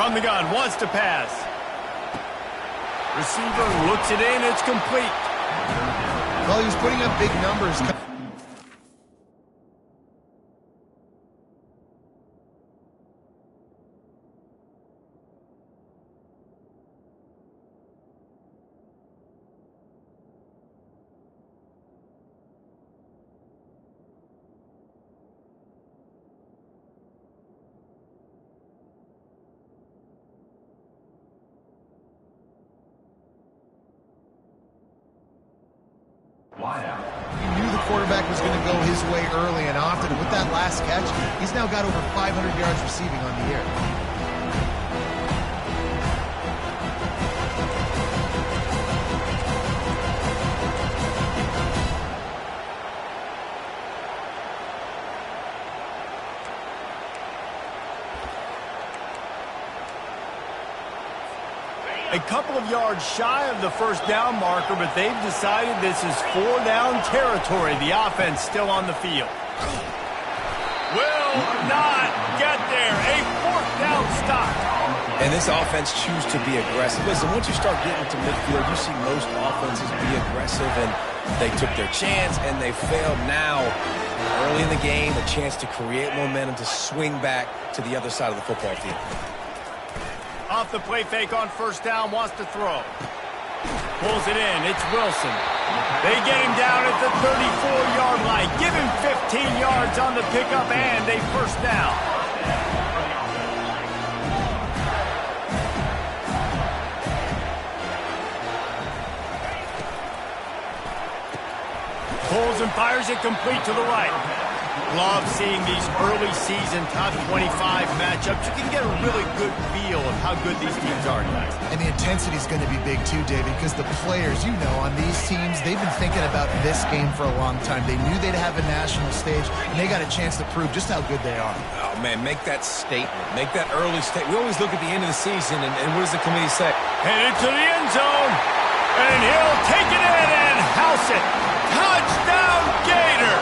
From the gun, wants to pass. Receiver looks it in, it's complete. Well, he was putting up big numbers. He knew the quarterback was going to go his way early and often. With that last catch, he's now got over 500 yards receiving on the year. A couple of yards shy of the first down marker, but they've decided this is 4-down territory. The offense still on the field. Will not get there. A 4th down stop. And this offense chooses to be aggressive. Listen, once you start getting to midfield, you see most offenses be aggressive, and they took their chance, and they failed now. Early in the game, a chance to create momentum to swing back to the other side of the football field. Off the play fake on first down, wants to throw. Pulls it in, it's Wilson. They get him down at the 34-yard line. Give him 15 yards on the pickup and a first down. Pulls and fires it complete to the right. Love seeing these early season top 25 matchups. You can get a really good feel of how good these teams are, guys. And the intensity is going to be big too, David, because the players, you know, on these teams, they've been thinking about this game for a long time. They knew they'd have a national stage, and they got a chance to prove just how good they are. Oh, man, make that statement. Make that early statement. We always look at the end of the season, and what does the committee say? Headed to the end zone, and he'll take it in and house it. Touchdown, Gators!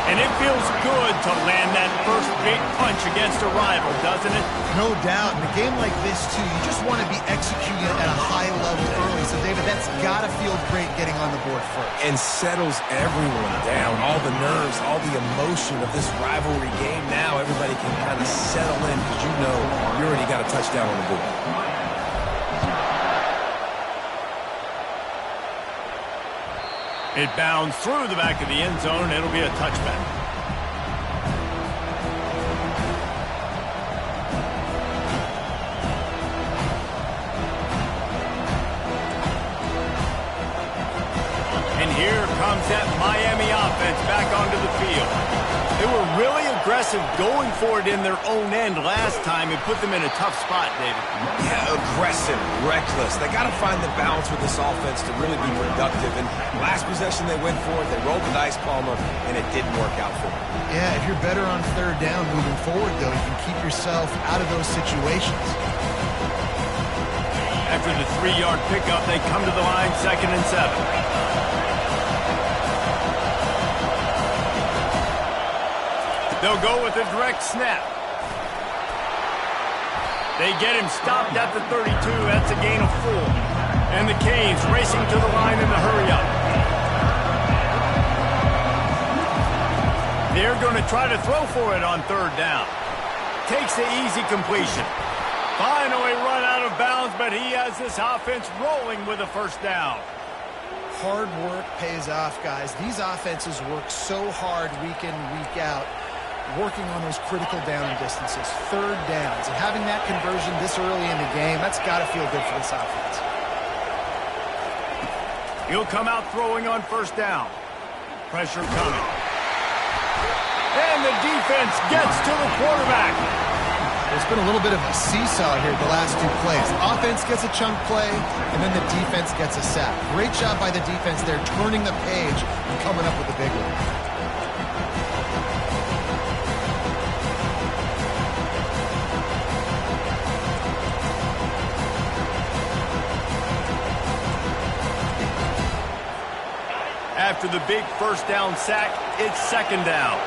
And it feels good to land that first big punch against a rival, doesn't it? No doubt. In a game like this, too, you just want to be executing at a high level early. So, David, that's got to feel great getting on the board first. And settles everyone down. All the nerves, all the emotion of this rivalry game. Now everybody can kind of settle in because you know you already got a touchdown on the board. It bounds through the back of the end zone, and it'll be a touchback. And here comes that Miami offense back onto the field. They were really aggressive going for it in their own end last time. It put them in a tough spot, David. Yeah, aggressive, reckless. They got to find the balance with this offense to really be productive. And last possession they went for it. They rolled the dice, Palmer, and it didn't work out for them. Yeah, if you're better on third down moving forward, though, you can keep yourself out of those situations. After the 3-yard pickup, they come to the line, 2nd and 7. They'll go with a direct snap. They get him stopped at the 32. That's a gain of 4. And the Canes racing to the line in the hurry-up. They're going to try to throw for it on 3rd down. Takes the easy completion. Finally run out of bounds, but he has this offense rolling with a first down. Hard work pays off, guys. These offenses work so hard week in, week out, working on those critical down distances, 3rd downs, and having that conversion this early in the game, that's got to feel good for this offense. He'll come out throwing on 1st down. Pressure coming. And the defense gets to the quarterback. There's been a little bit of a seesaw here the last 2 plays. Offense gets a chunk play, and then the defense gets a sack. Great job by the defense there, turning the page and coming up with a big one. After the big first down sack, it's 2nd down.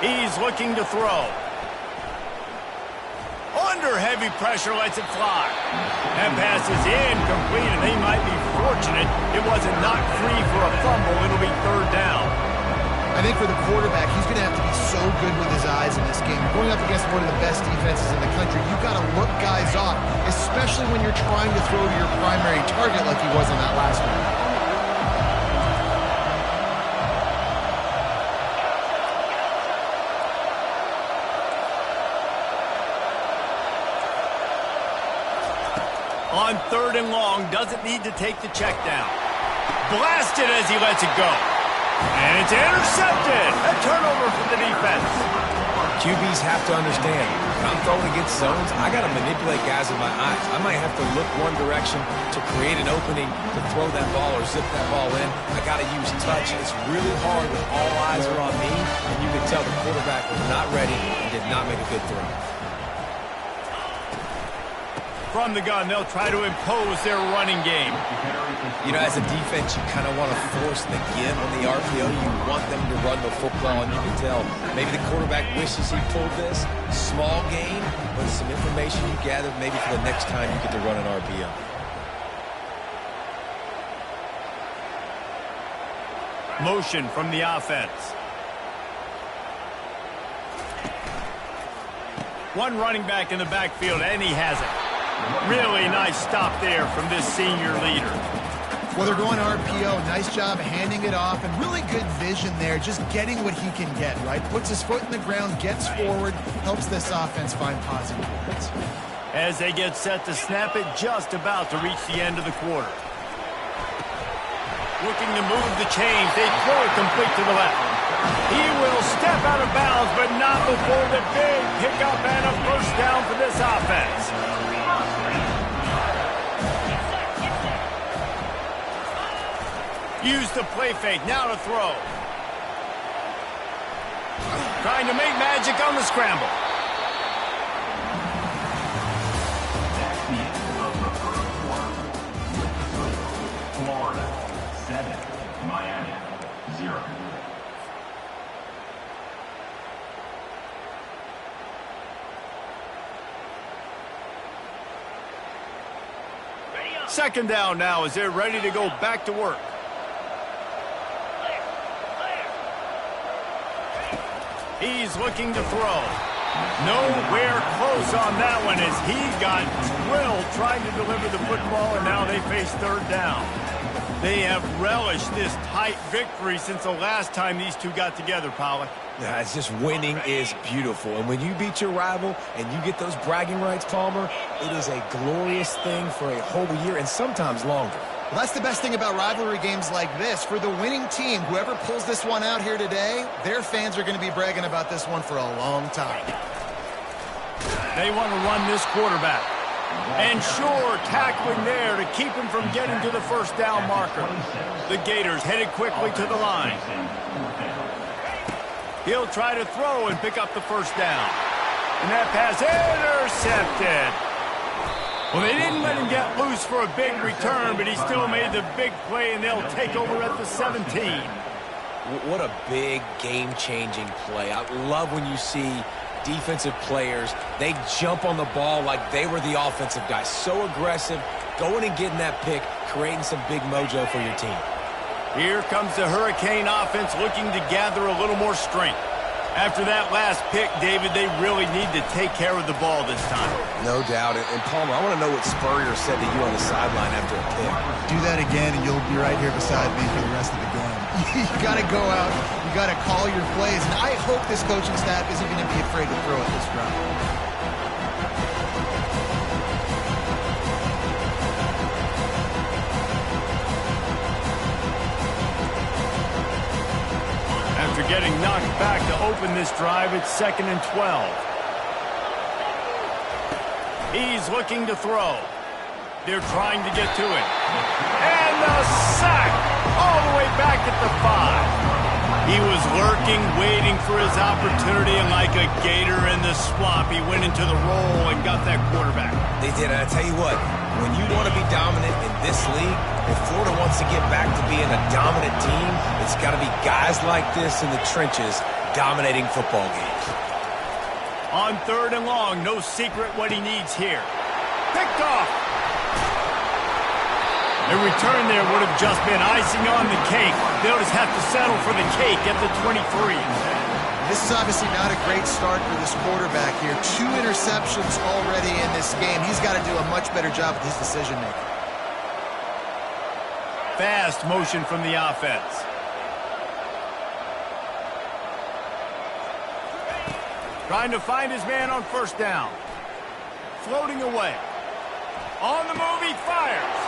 He's looking to throw. Under heavy pressure, lets it fly. That pass is incomplete, and they might be fortunate it wasn't knocked free for a fumble. It'll be third down. I think for the quarterback, he's going to have to be so good with his eyes in this game. You're going up against one of the best defenses in the country. You've got to look guys off, especially when you're trying to throw to your primary target like he was on that last one. On third and long, doesn't need to take the check down. Blasted as he lets it go. And it's intercepted. A turnover for the defense. QBs have to understand, when I'm throwing against zones, I got to manipulate guys with my eyes. I might have to look one direction to create an opening to throw that ball or zip that ball in. I got to use touch. It's really hard when all eyes are on me, and you can tell the quarterback was not ready and did not make a good throw. From the gun, they'll try to impose their running game. You know, as a defense, you kind of want to force the give on the RPO. You want them to run the football, and you can tell maybe the quarterback wishes he pulled this. Small gain, but some information you gathered maybe for the next time you get to run an RPO. Motion from the offense. One running back in the backfield, and he has it. Really nice stop there from this senior leader. Well, they're going RPO. Nice job handing it off, and really good vision there, just getting what he can get, right? Puts his foot in the ground, gets forward, helps this offense find positive points. As they get set to snap it, just about to reach the end of the quarter. Looking to move the chains. They throw it complete to the left. He will step out of bounds, but not before the big pickup and a first down for this offense. Use the play fake, now to throw. Trying to make magic on the scramble. Florida 7, Miami 0. Second down now as they're ready to go back to work. He's looking to throw. Nowhere close on that one as he got drilled trying to deliver the football, and now they face third down. They have relished this tight victory since the last time these two got together, Pollock. Yeah, it's just winning is beautiful. And when you beat your rival and you get those bragging rights, Palmer, it is a glorious thing for a whole year and sometimes longer. Well, that's the best thing about rivalry games like this. For the winning team, whoever pulls this one out here today, their fans are going to be bragging about this one for a long time. They want to run this quarterback. And sure, tackling there to keep him from getting to the first down marker. The Gators headed quickly to the line. He'll try to throw and pick up the first down. And that pass intercepted. Well, they didn't let him get loose for a big return, but he still made the big play, and they'll take over at the 17. What a big game-changing play. I love when you see defensive players, they jump on the ball like they were the offensive guys. So aggressive, going and getting that pick, creating some big mojo for your team. Here comes the Hurricane offense looking to gather a little more strength. After that last pick, David, they really need to take care of the ball this time. No doubt. And Palmer, I want to know what Spurrier said to you on the sideline after a pick. Do that again, and you'll be right here beside me for the rest of the game. You got to go out. You got to call your plays. And I hope this coaching staff isn't going to be afraid to throw at this drive. After getting knocked back to open this drive, it's 2nd and 12. He's looking to throw. They're trying to get to it. And the sack all the way back at the 5. He was lurking, waiting for his opportunity, and like a gator in the swamp, he went into the roll and got that quarterback. They did, and I tell you what, when you want to be dominant in this league, if Florida wants to get back to being a dominant team, it's got to be guys like this in the trenches dominating football games. On 3rd and long, no secret what he needs here. Picked off. A return there would have just been icing on the cake. They'll just have to settle for the cake at the 23. This is obviously not a great start for this quarterback here. 2 interceptions already in this game. He's got to do a much better job with his decision-making. Fast motion from the offense. Trying to find his man on 1st down. Floating away. On the move, he fires.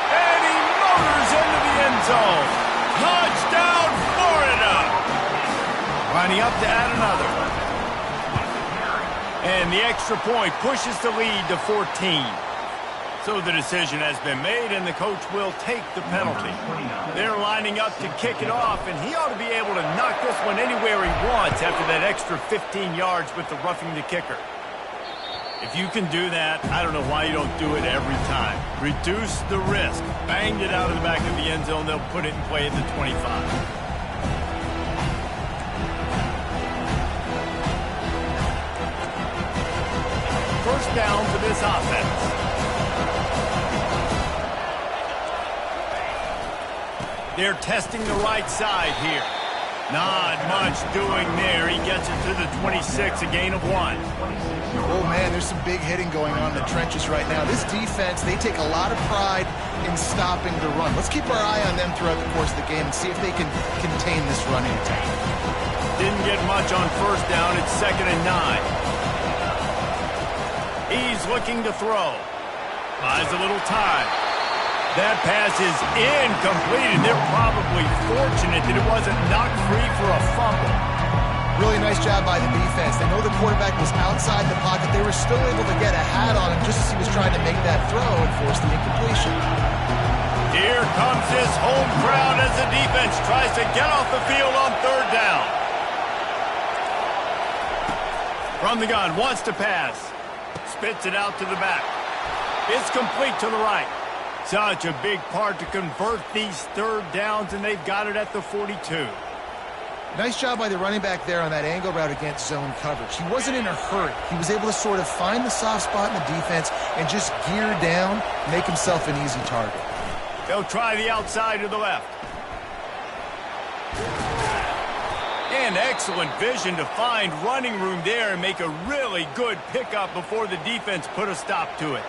And he motors into the end zone. Touchdown, Florida! Lining up to add another. And the extra point pushes the lead to 14. So the decision has been made, and the coach will take the penalty. They're lining up to kick it off, and he ought to be able to knock this one anywhere he wants after that extra 15 yards with the roughing the kicker. If you can do that, I don't know why you don't do it every time. Reduce the risk. Banged it out of the back of the end zone. They'll put it in play at the 25. First down for this offense. They're testing the right side here. Not much doing there. He gets it to the 26, a gain of 1. Oh, man, there's some big hitting going on in the trenches right now. This defense, they take a lot of pride in stopping the run. Let's keep our eye on them throughout the course of the game and see if they can contain this running attack. Didn't get much on 1st down. It's 2nd and 9. He's looking to throw. Buys a little time. That pass is incomplete, and they're probably fortunate that it wasn't knocked free for a fumble. Really nice job by the defense. They know the quarterback was outside the pocket. They were still able to get a hat on him just as he was trying to make that throw and force the incompletion. Here comes his home crowd as the defense tries to get off the field on 3rd down. From the gun, wants to pass. Spits it out to the back. It's complete to the right. Such a big part to convert these 3rd downs, and they've got it at the 42. Nice job by the running back there on that angle route against zone coverage. He wasn't in a hurry. He was able to sort of find the soft spot in the defense and just gear down, make himself an easy target. They'll try the outside to the left. And excellent vision to find running room there and make a really good pickup before the defense put a stop to it.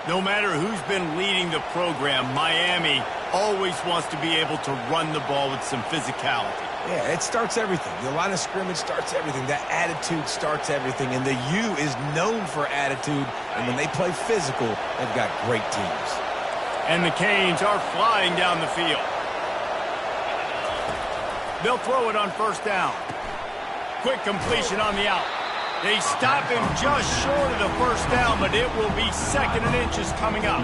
No matter who's been leading the program, Miami always wants to be able to run the ball with some physicality. Yeah, it starts everything. The line of scrimmage starts everything. That attitude starts everything. And the U is known for attitude. And when they play physical, they've got great teams. And the Canes are flying down the field. They'll throw it on 1st down. Quick completion on the out. They stop him just short of the 1st down, but it will be 2nd and inches coming up.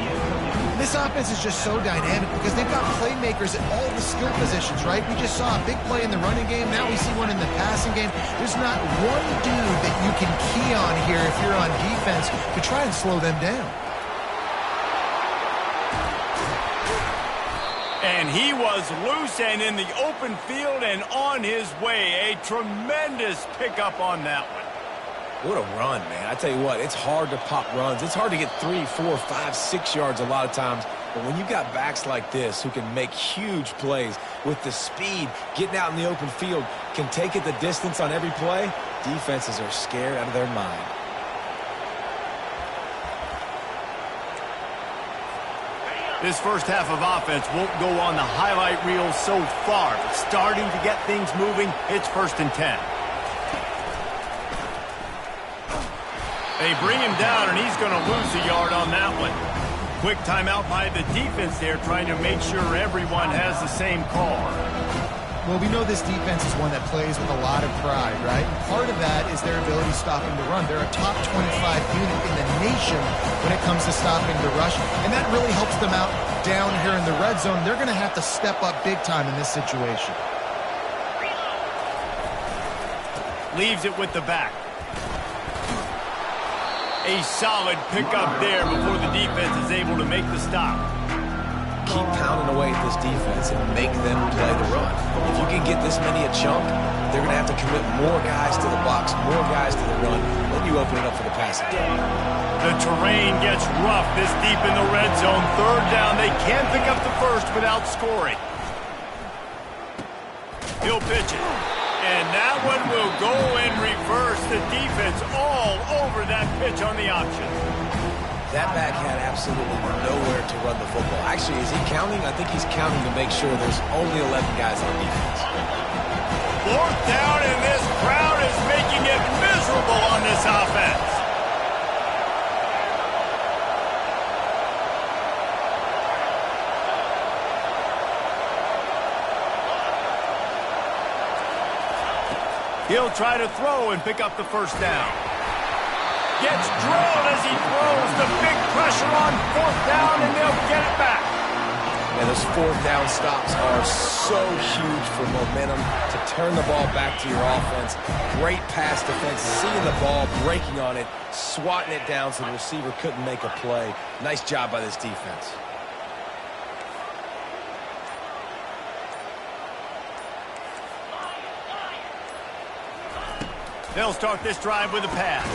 This offense is just so dynamic because they've got playmakers at all the skill positions, right? We just saw a big play in the running game. Now we see one in the passing game. There's not one dude that you can key on here if you're on defense to try and slow them down. And he was loose and in the open field and on his way. A tremendous pickup on that one. What a run, man. I tell you what, it's hard to pop runs. It's hard to get 3, 4, 5, 6 yards a lot of times. But when you've got backs like this who can make huge plays with the speed, getting out in the open field, can take it the distance on every play, defenses are scared out of their mind. This first half of offense won't go on the highlight reel so far, but starting to get things moving, it's 1st and 10. They bring him down, and he's going to lose a yard on that one. Quick timeout by the defense there, trying to make sure everyone has the same call. Well, we know this defense is one that plays with a lot of pride, right? And part of that is their ability stopping the run. They're a top 25 unit in the nation when it comes to stopping the rush, and that really helps them out down here in the red zone. They're going to have to step up big time in this situation. Leaves it with the back. A solid pickup there before the defense is able to make the stop. Keep pounding away at this defense and make them play the run. If you can get this many a chunk, they're going to have to commit more guys to the box, more guys to the run. Then you open it up for the passing game. The terrain gets rough this deep in the red zone. Third down, they can't pick up the first without scoring. He'll pitch it. And that one will go in reverse. The defense all over that pitch on the option. That back had absolutely nowhere to run the football. Actually, is he counting? I think he's counting to make sure there's only 11 guys on defense. Fourth down, and this crowd is making it miserable on this offense. He'll try to throw and pick up the first down. Gets drilled as he throws. The big pressure on fourth down, and they'll get it back. Yeah, those fourth down stops are so huge for momentum to turn the ball back to your offense. Great pass defense, seeing the ball, breaking on it, swatting it down so the receiver couldn't make a play. Nice job by this defense. They'll start this drive with a pass.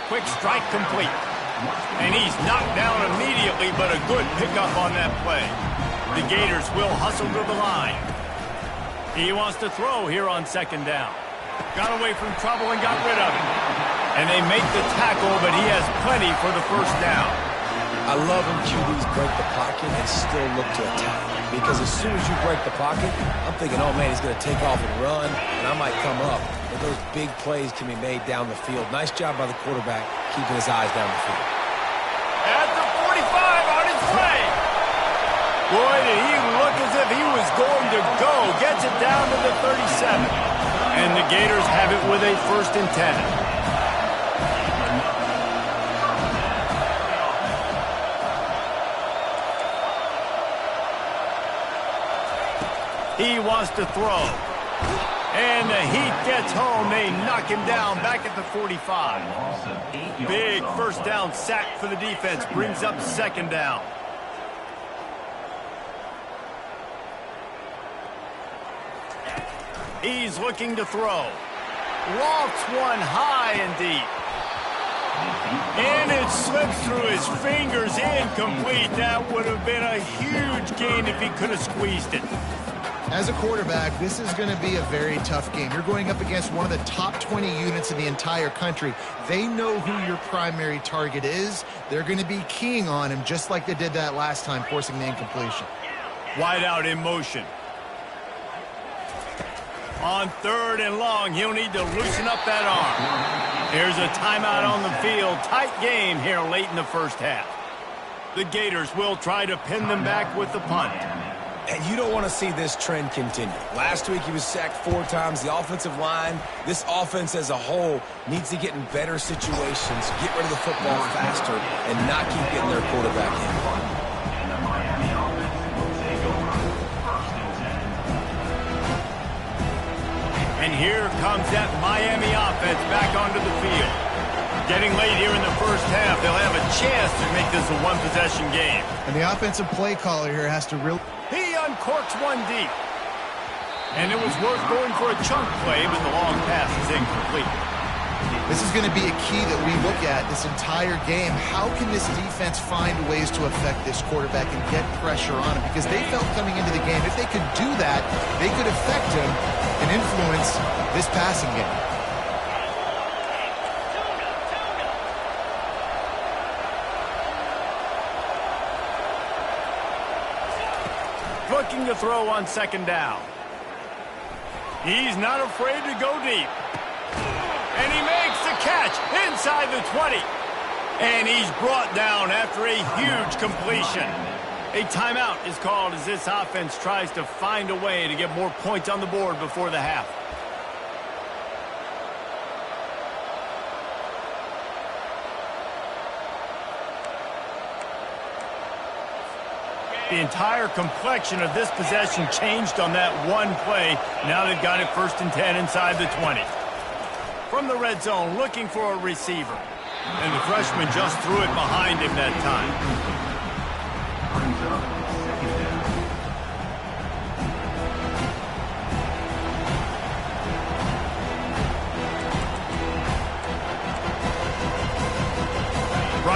Quick strike complete. And he's knocked down immediately, but a good pickup on that play. The Gators will hustle to the line. He wants to throw here on second down. Got away from trouble and got rid of it. And they make the tackle, but he has plenty for the first down. I love when QBs break the pocket and still look to attack. Because as soon as you break the pocket, I'm thinking, oh man, he's going to take off and run, and I might come up. But those big plays can be made down the field. Nice job by the quarterback, keeping his eyes down the field. At the 45 on his way. Boy, did he look as if he was going to go. Gets it down to the 37. And the Gators have it with a 1st and 10. He wants to throw. And the heat gets home. They knock him down back at the 45. Big first down sack for the defense. Brings up second down. He's looking to throw. Lofts one high and deep. And it slips through his fingers. Incomplete. That would have been a huge gain if he could have squeezed it. As a quarterback, this is going to be a very tough game. You're going up against one of the top 20 units in the entire country. They know who your primary target is. They're going to be keying on him just like they did that last time, forcing the incompletion. Wide out in motion. On 3rd and long, he'll need to loosen up that arm. Here's a timeout on the field. Tight game here late in the first half. The Gators will try to pin them back with the punt. And you don't want to see this trend continue. Last week he was sacked 4 times. The offensive line, this offense as a whole, needs to get in better situations, get rid of the football faster, and not keep getting their quarterback in. And here comes that Miami offense back onto the field. Getting late here in the first half, they'll have a chance to make this a one-possession game. And the offensive play caller here has to really... He uncorks one deep. And it was worth going for a chunk play, but the long pass is incomplete. This is going to be a key that we look at this entire game. How can this defense find ways to affect this quarterback and get pressure on him? Because they felt coming into the game, if they could do that, they could affect him and influence this passing game. Looking to throw on second down. He's not afraid to go deep. And he makes the catch inside the 20. And he's brought down after a huge completion. A timeout is called as this offense tries to find a way to get more points on the board before the half. The entire complexion of this possession changed on that one play. Now they've got it 1st and 10 inside the 20. From the red zone, looking for a receiver. And the freshman just threw it behind him that time.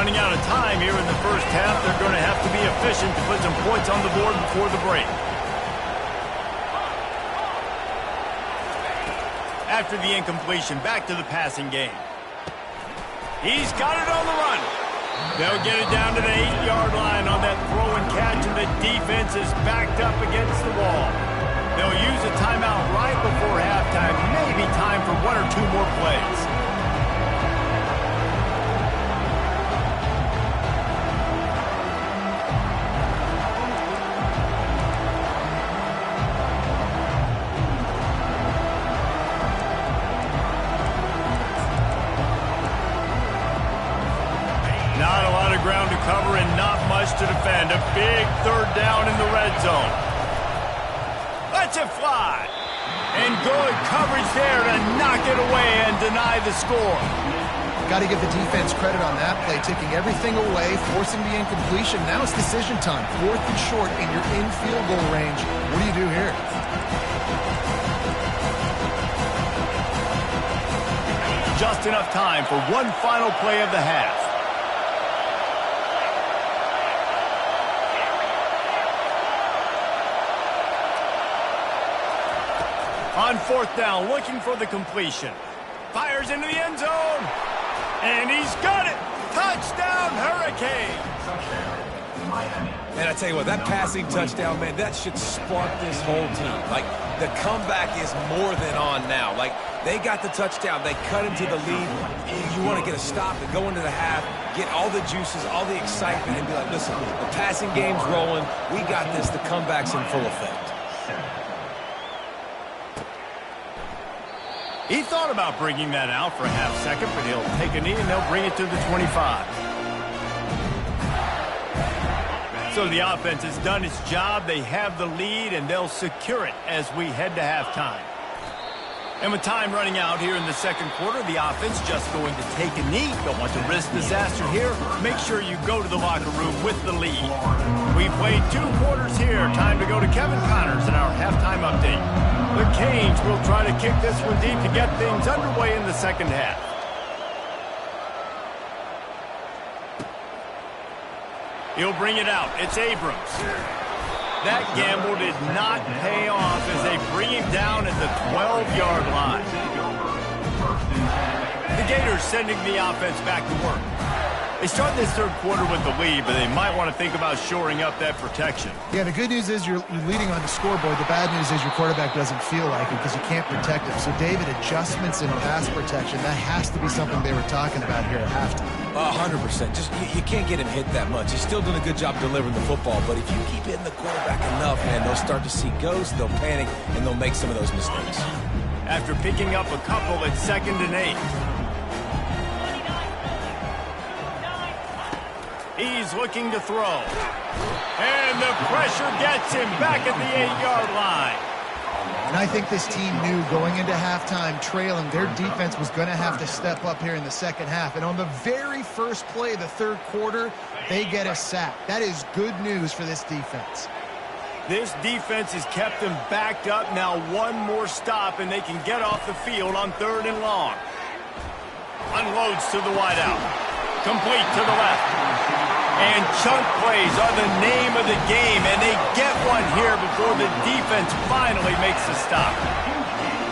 Running out of time here in the first half, they're going to have to be efficient to put some points on the board before the break. After the incompletion, back to the passing game. He's got it on the run. They'll get it down to the 8-yard line on that throw and catch, and the defense is backed up against the wall. They'll use a timeout right before halftime, maybe time for 1 or 2 more plays. Not a lot of ground to cover and not much to defend. A big third down in the red zone. Lets it fly. And good coverage there to knock it away and deny the score. Got to give the defense credit on that play, taking everything away, forcing the incompletion. Now it's decision time. 4th and short, and you're in field goal range. What do you do here? Just enough time for one final play of the half. On 4th down, looking for the completion. Fires into the end zone. And he's got it. Touchdown, Hurricane. Man, I tell you what, that passing touchdown, man, that should spark this whole team. Like, the comeback is more than on now. Like, they got the touchdown. They cut into the lead. You want to get a stop and go into the half, get all the juices, all the excitement, and be like, listen, the passing game's rolling. We got this. The comeback's in full effect. He thought about bringing that out for a half second, but he'll take a knee and they'll bring it to the 25. So the offense has done its job. They have the lead, and they'll secure it as we head to halftime. And with time running out here in the second quarter, the offense just going to take a knee. Don't want to risk disaster here. Make sure you go to the locker room with the lead. We played 2 quarters here. Time to go to Kevin Connors in our halftime update. The Canes will try to kick this one deep to get things underway in the second half. He'll bring it out. It's Abrams. That gamble did not pay off as they bring him down at the 12-yard line. The Gators sending the offense back to work. They start this third quarter with the lead, but they might want to think about shoring up that protection. Yeah, the good news is you're leading on the scoreboard. The bad news is your quarterback doesn't feel like it because you can't protect him. So, David, adjustments in pass protection, that has to be something they were talking about here at halftime. 100%. Just you can't get him hit that much. He's still doing a good job delivering the football, but if you keep hitting the quarterback enough, man, they'll start to see ghosts, they'll panic, and they'll make some of those mistakes. After picking up a couple at 2nd and 8. He's looking to throw. And the pressure gets him back at the 8-yard line. And I think this team knew going into halftime trailing, their defense was going to have to step up here in the second half. And on the very first play of the third quarter, they get a sack. That is good news for this defense. This defense has kept them backed up. Now one more stop, and they can get off the field on 3rd and long. Unloads to the wideout. Complete to the left. And chunk plays are the name of the game, and they get one here before the defense finally makes a stop.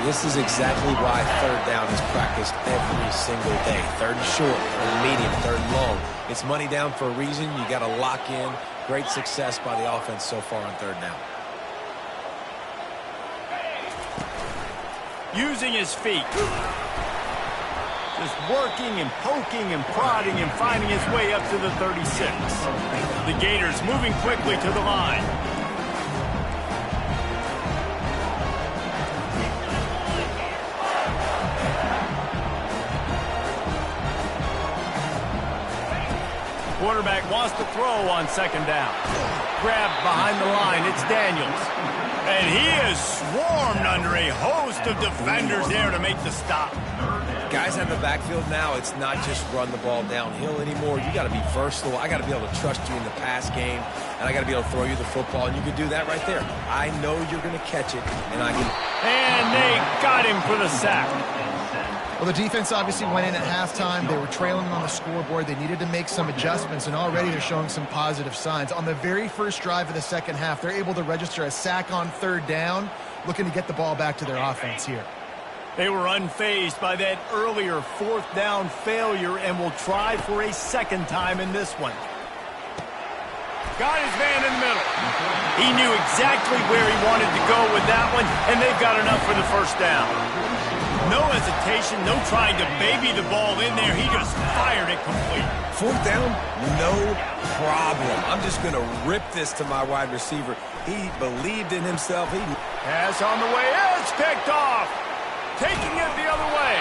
This is exactly why 3rd down is practiced every single day. 3rd and short, 3rd and medium, 3rd and long. It's money down for a reason. You got to lock in. Great success by the offense so far on 3rd down. Using his feet. Just working and poking and prodding and finding his way up to the 36. The Gators moving quickly to the line. Quarterback wants to throw on 2nd down. Grabbed behind the line. It's Daniels. And he is swarmed under a host of defenders there to make the stop. Guys in the backfield now, it's not just run the ball downhill anymore. You got to be versatile. I got to be able to trust you in the pass game, and I got to be able to throw you the football, and you can do that right there. I know you're going to catch it, and I can. And they got him for the sack. Well, the defense obviously went in at halftime. They were trailing on the scoreboard. They needed to make some adjustments, and already they're showing some positive signs. On the very first drive of the second half, they're able to register a sack on third down, looking to get the ball back to their offense here. They were unfazed by that earlier fourth down failure and will try for a second time in this one. Got his man in the middle. He knew exactly where he wanted to go with that one, and they've got enough for the first down. No hesitation, no trying to baby the ball in there. He just fired it complete. Fourth down, no problem. I'm just going to rip this to my wide receiver. He believed in himself. Pass on the way. It's picked off. Taking it the other way.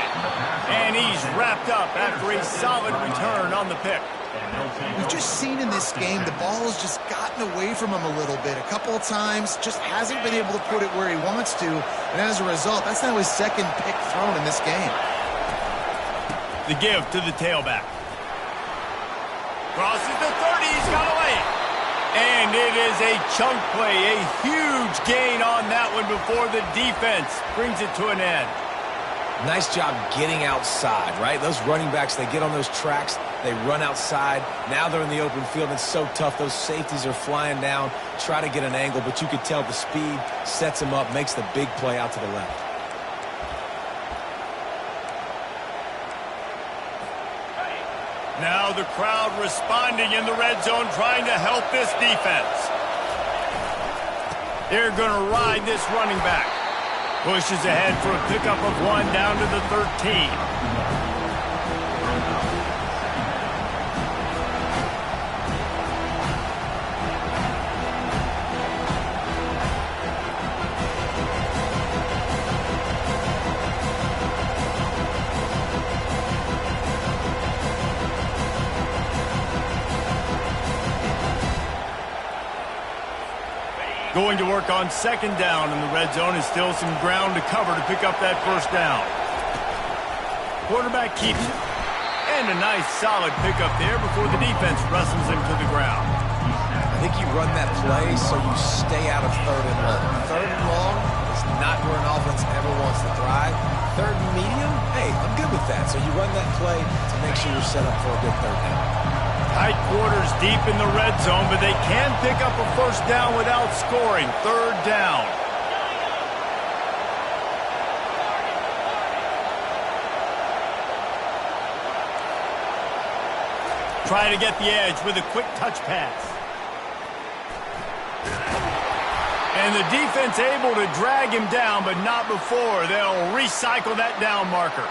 And he's wrapped up after a solid return on the pick. We've just seen in this game the ball has just gotten away from him a little bit. A couple of times, just hasn't been able to put it where he wants to. And as a result, that's now his second pick thrown in this game. The give to the tailback. Crosses the 30, he's got away. And it is a chunk play, a huge gain on that one before the defense brings it to an end. Nice job getting outside, right? Those running backs, they get on those tracks, they run outside. Now they're in the open field. It's so tough. Those safeties are flying down, try to get an angle, but you could tell the speed sets him up, makes the big play out to the left. Now the crowd responding in the red zone, trying to help this defense. They're going to ride this running back. Pushes ahead for a pickup of 1 down to the 13. Going to work on second down in the red zone is still some ground to cover to pick up that first down. Quarterback keeps it. And a nice solid pickup there before the defense wrestles him to the ground. I think you run that play so you stay out of third and long. Third and long is not where an offense ever wants to thrive. Third and medium, hey, I'm good with that. So you run that play to make sure you're set up for a good third down. Tight quarters deep in the red zone, but they can pick up a first down without scoring. Third down. Trying to get the edge with a quick touch pass. And the defense able to drag him down, but not before. They'll recycle that down marker.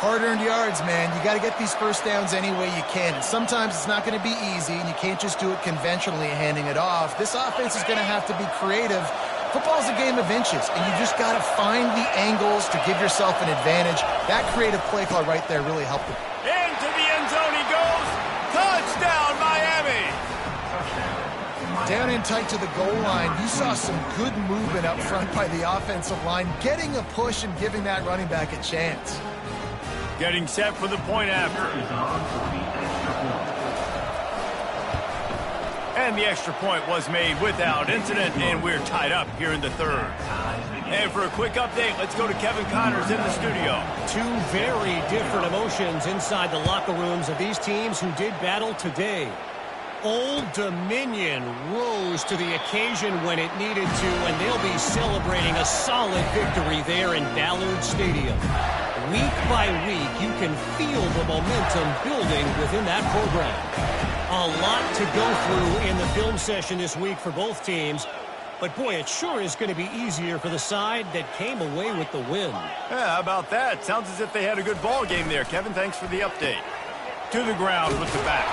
Hard-earned yards, man. You got to get these first downs any way you can. And sometimes it's not going to be easy, and you can't just do it conventionally handing it off. This offense is going to have to be creative. Football's a game of inches, and you just got to find the angles to give yourself an advantage. That creative play call right there really helped them. Into the end zone he goes. Touchdown, Miami. Down in tight to the goal line, you saw some good movement up front by the offensive line, getting a push and giving that running back a chance. Getting set for the point after. And the extra point was made without incident, and we're tied up here in the third. And for a quick update, let's go to Kevin Connors in the studio. Two very different emotions inside the locker rooms of these teams who did battle today. Old Dominion rose to the occasion when it needed to, and they'll be celebrating a solid victory there in Ballard Stadium. Week by week, you can feel the momentum building within that program. A lot to go through in the film session this week for both teams. But, boy, it sure is going to be easier for the side that came away with the win. Yeah, how about that? Sounds as if they had a good ball game there. Kevin, thanks for the update. To the ground with the back.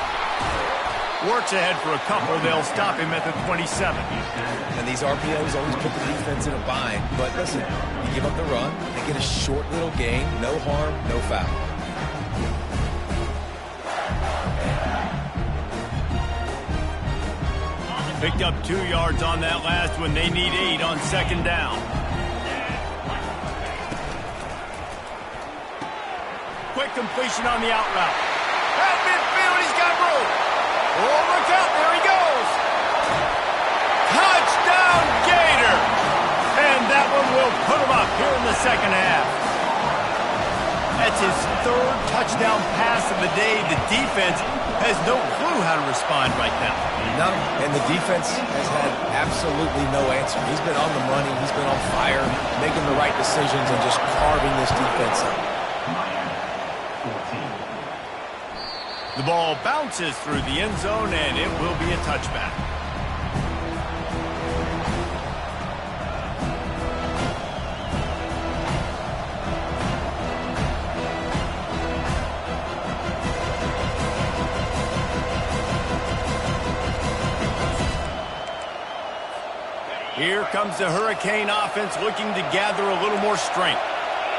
Works ahead for a couple. They'll stop him at the 27. And these RPOs always put the defense in a bind. But listen, you give up the run, they get a short little gain, no harm, no foul. Picked up 2 yards on that last one. They need 8 on second down. Quick completion on the out route. At midfield, he's got room. Oh, look out, there he goes. Touchdown, Gator. And that one will put him up here in the second half. That's his third touchdown pass of the day. The defense has no clue how to respond right now. No, and the defense has had absolutely no answer. He's been on the money. He's been on fire, making the right decisions and just carving this defense up. The ball bounces through the end zone, and it will be a touchback. Here comes the Hurricane offense looking to gather a little more strength.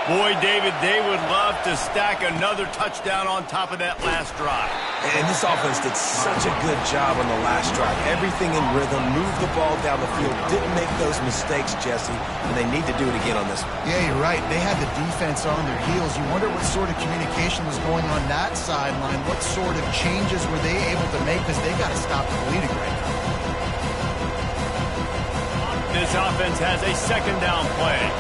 Boy, David, they would love to stack another touchdown on top of that last drive. And this offense did such a good job on the last drive. Everything in rhythm, moved the ball down the field, didn't make those mistakes, Jesse, and they need to do it again on this one. Yeah, you're right. They had the defense on their heels. You wonder what sort of communication was going on that sideline. What sort of changes were they able to make, because they got to stop the bleeding right now. This offense has a second down play.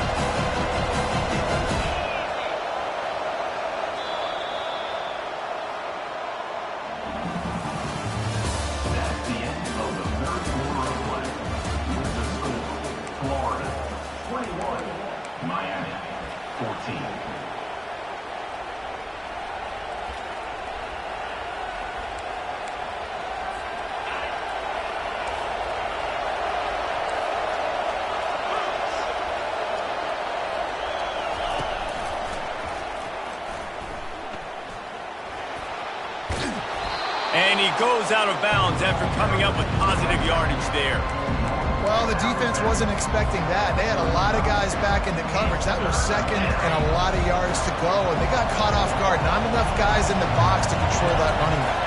And he goes out of bounds after coming up with positive yardage there. Well, the defense wasn't expecting that. They had a lot of guys back into coverage. That was second and a lot of yards to go, and they got caught off guard. Not enough guys in the box to control that running back.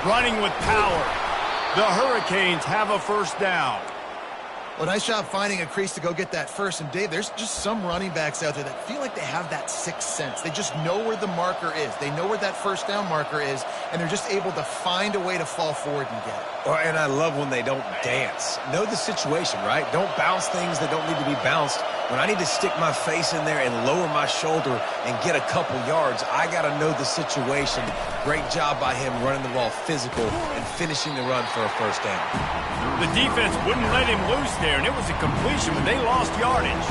Running with power. The Hurricanes have a first down. Well, nice job finding a crease to go get that first. And, Dave, there's just some running backs out there that feel like they have that sixth sense. They just know where the marker is. They know where that first down marker is, and they're just able to find a way to fall forward and get it. And I love when they don't dance. Know the situation, right? Don't bounce things that don't need to be bounced. When I need to stick my face in there and lower my shoulder and get a couple yards, I got to know the situation. Great job by him running the ball physical and finishing the run for a first down. The defense wouldn't let him loose there, and it was a completion, but they lost yardage.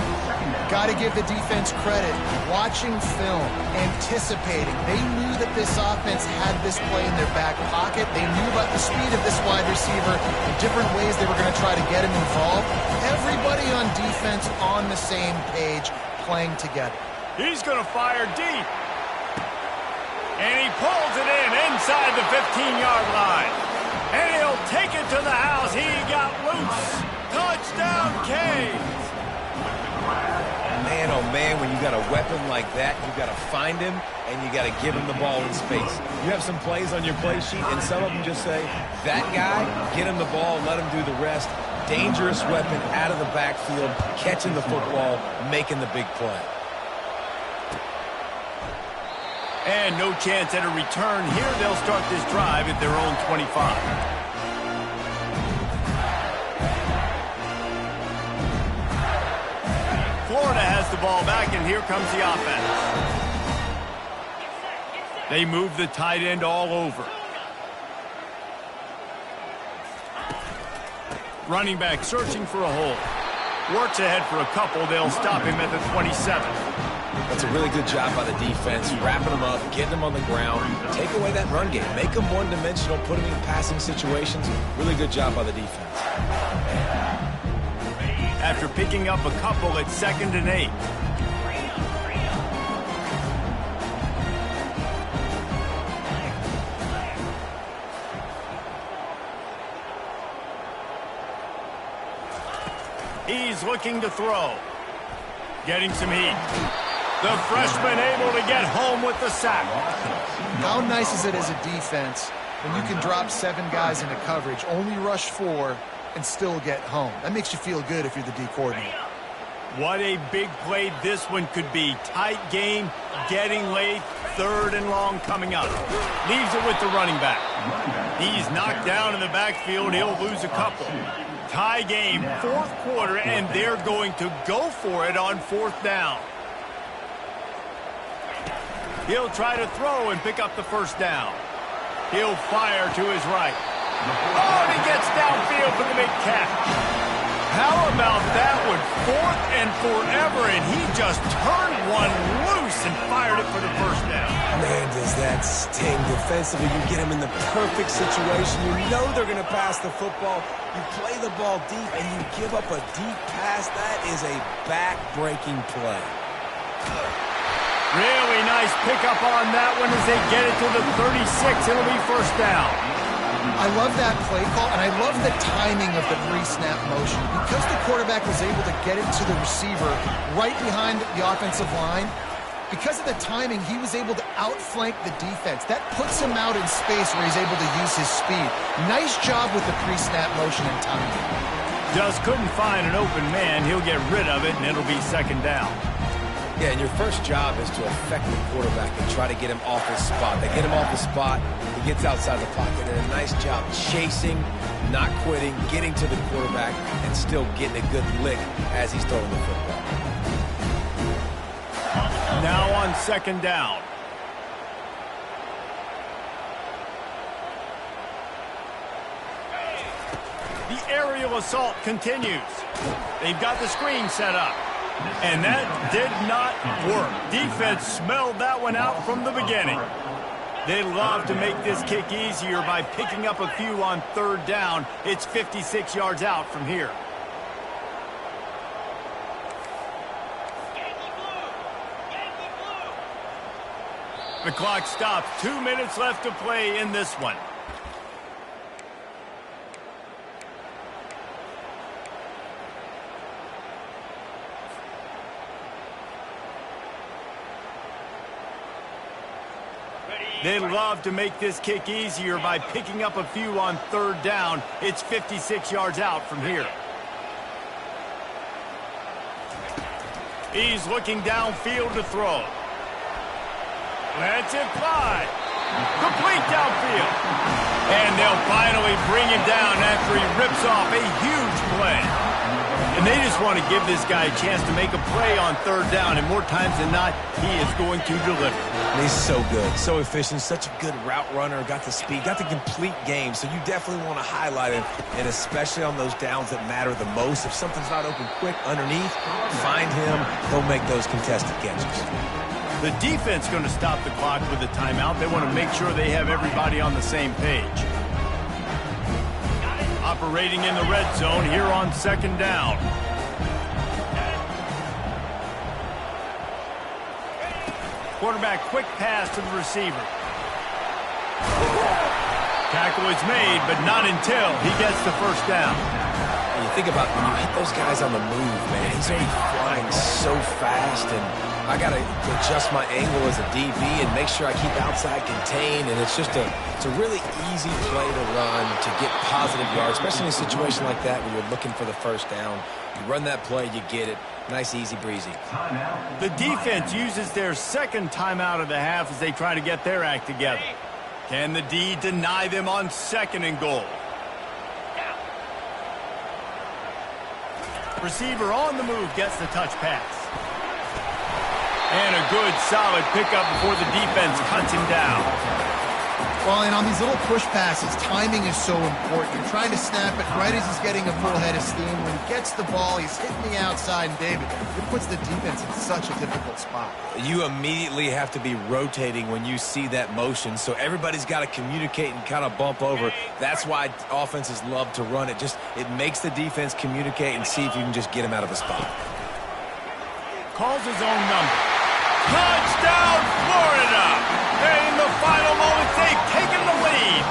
Got to give the defense credit. Watching film, anticipating. They knew that this offense had this play in their back pocket. They knew about the speed of this wide receiver, the different ways they were going to try to get him involved. Everybody on defense on the same page, playing together. He's going to fire deep. And he pulls it in inside the 15-yard line. And he'll take it to the house. He got loose. Touchdown, Canes. Man, oh man, when you got a weapon like that, you got to find him and you got to give him the ball in space. You have some plays on your play sheet, and some of them just say, that guy, get him the ball, let him do the rest. Dangerous weapon out of the backfield, catching the football, making the big play. And no chance at a return here. They'll start this drive at their own 25. Florida has the ball back, and here comes the offense. They move the tight end all over. Running back searching for a hole. Works ahead for a couple. They'll stop him at the 27. That's a really good job by the defense, wrapping them up, getting them on the ground, take away that run game, make them one-dimensional, put them in passing situations. Really good job by the defense. After picking up a couple, it's 2nd and 8. He's looking to throw. Getting some heat. The freshman able to get home with the sack. How nice is it as a defense when you can drop 7 guys into coverage, only rush 4, and still get home? That makes you feel good if you're the D coordinator. What a big play this one could be. Tight game, getting late, 3rd and long coming up. Leaves it with the running back. He's knocked down in the backfield. He'll lose a couple. Tie game, 4th quarter, and they're going to go for it on 4th down. He'll try to throw and pick up the first down. He'll fire to his right. Oh, and he gets downfield for the big catch. How about that one? 4th and forever, and he just turned one loose and fired it for the first down. Man, does that sting. Defensively, you get him in the perfect situation. You know they're going to pass the football. You play the ball deep, and you give up a deep pass. That is a back-breaking play. Really nice pickup on that one as they get it to the 36. It'll be first down. I love that play call, and I love the timing of the pre-snap motion. Because the quarterback was able to get it to the receiver right behind the offensive line, because of the timing, he was able to outflank the defense. That puts him out in space where he's able to use his speed. Nice job with the pre-snap motion and timing. Just couldn't find an open man. He'll get rid of it, and it'll be second down. Yeah, and your first job is to affect the quarterback and try to get him off his spot. They get him off the spot, he gets outside the pocket, and a nice job chasing, not quitting, getting to the quarterback, and still getting a good lick as he's throwing the football. Now on second down. The aerial assault continues. They've got the screen set up. And that did not work. Defense smelled that one out from the beginning. They love to make this kick easier by picking up a few on third down. It's 56 yards out from here. The clock stops. 2 minutes left to play in this one. They love to make this kick easier by picking up a few on third down. It's 56 yards out from here. He's looking downfield to throw. Lets it fly. Complete downfield. And they'll finally bring him down after he rips off a huge play. And they just want to give this guy a chance to make a play on third down, and more times than not, he is going to deliver. He's so good, so efficient, such a good route runner, got the speed, got the complete game, so you definitely want to highlight him, and especially on those downs that matter the most. If something's not open quick underneath, find him, he'll make those contested catches. The defense going to stop the clock with a timeout. They want to make sure they have everybody on the same page. Operating in the red zone here on second down. Quarterback quick pass to the receiver. Tackle is made, but not until he gets the first down. And you think about when you hit those guys on the move, man, he's already flying so fast, and I got to adjust my angle as a DB and make sure I keep outside contained, and it's a really easy play to run to get positive yards, especially in a situation like that where you're looking for the first down. You run that play, you get it. Nice, easy breezy. The defense uses their second timeout of the half as they try to get their act together. Can the D deny them on second and goal? Receiver on the move gets the touch pass. And a good, solid pickup before the defense cuts him down. Well, and on these little push passes, timing is so important. You're trying to snap it right as he's getting a full head of steam. When he gets the ball, he's hitting the outside, and David, it puts the defense in such a difficult spot. You immediately have to be rotating when you see that motion, so everybody's got to communicate and kind of bump over. That's why offenses love to run it. It makes the defense communicate and see if you can just get him out of a spot. Calls his own number. Touchdown, Florida! And in the final moments, they've taken the lead.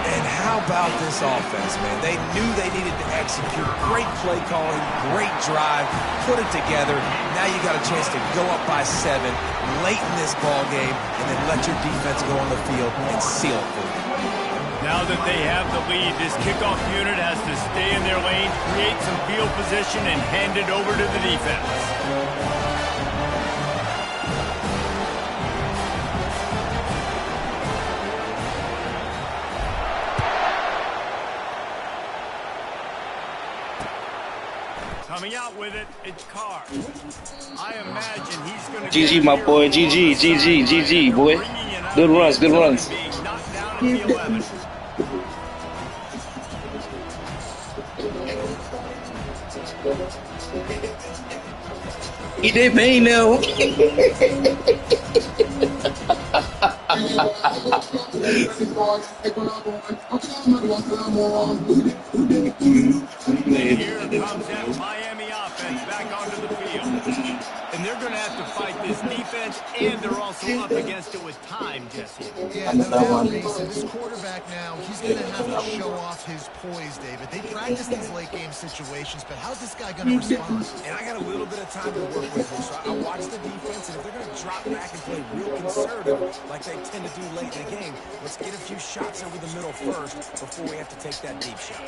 And how about this offense, man? They knew they needed to execute. Great play calling, great drive, put it together. Now you got a chance to go up by 7 late in this ball game and then let your defense go on the field and seal it for you. Now that they have the lead, this kickoff unit has to stay in their lane, create some field position, and hand it over to the defense. Coming Coming out with it, it's Carr. I imagine he's going to GG, my boy. GG, GG, GG, boy. Good runs, good runs. Being knocked down at the 11. He did pain now. Here comes that Miami offense back onto the field. And they're going to have to fight this defense, and they're also up against it with time, Jesse. Yeah, no doubt, Mason. This quarterback now, he's going to have to show off his poise, David. They practice these late-game situations, but how's this guy going to respond? And I got a little bit of time to work with here, so I watch the defense, and if they're going to drop back and play real conservative like they tend to do late in the game, let's get a few shots over the middle first before we have to take that deep shot.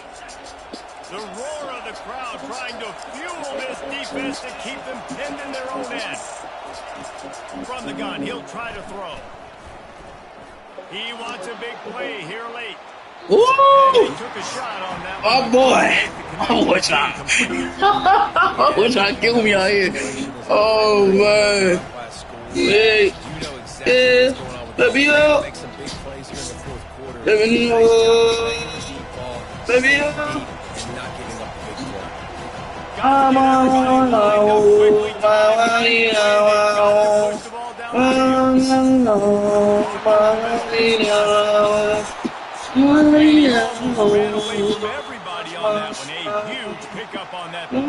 The roar of the crowd trying to fuel this defense to keep them pinned in their own end. From the gun, he'll try to throw. He wants a big play here late. Woo! He took a shot on that Oh, one. boy. Oh, what's that? What's that? Kill me out here. Oh, man. Hey. Yeah. Let me out. Let me know. Let me out. I'm on Ran away from everybody on that one. A huge pickup on that play.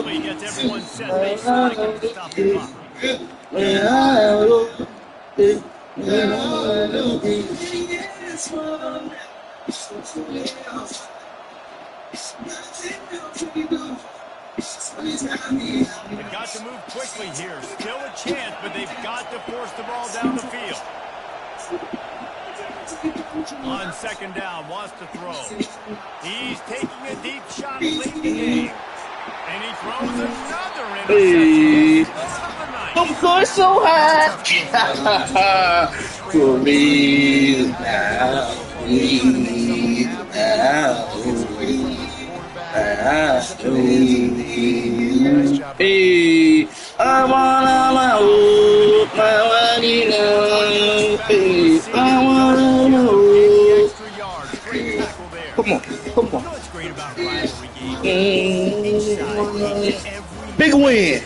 Quickly gets everyone set. They stop the They've got to move quickly here. Still a chance, but they've got to force the ball down the field. On second down, wants to throw. He's taking a deep shot late in the game. And he throws another interception. I'm going so high. For me now. Hey, I'm on my own, my money now. Hey, I'm on my own. Come on, come on. What's great about rivalry games? Big win.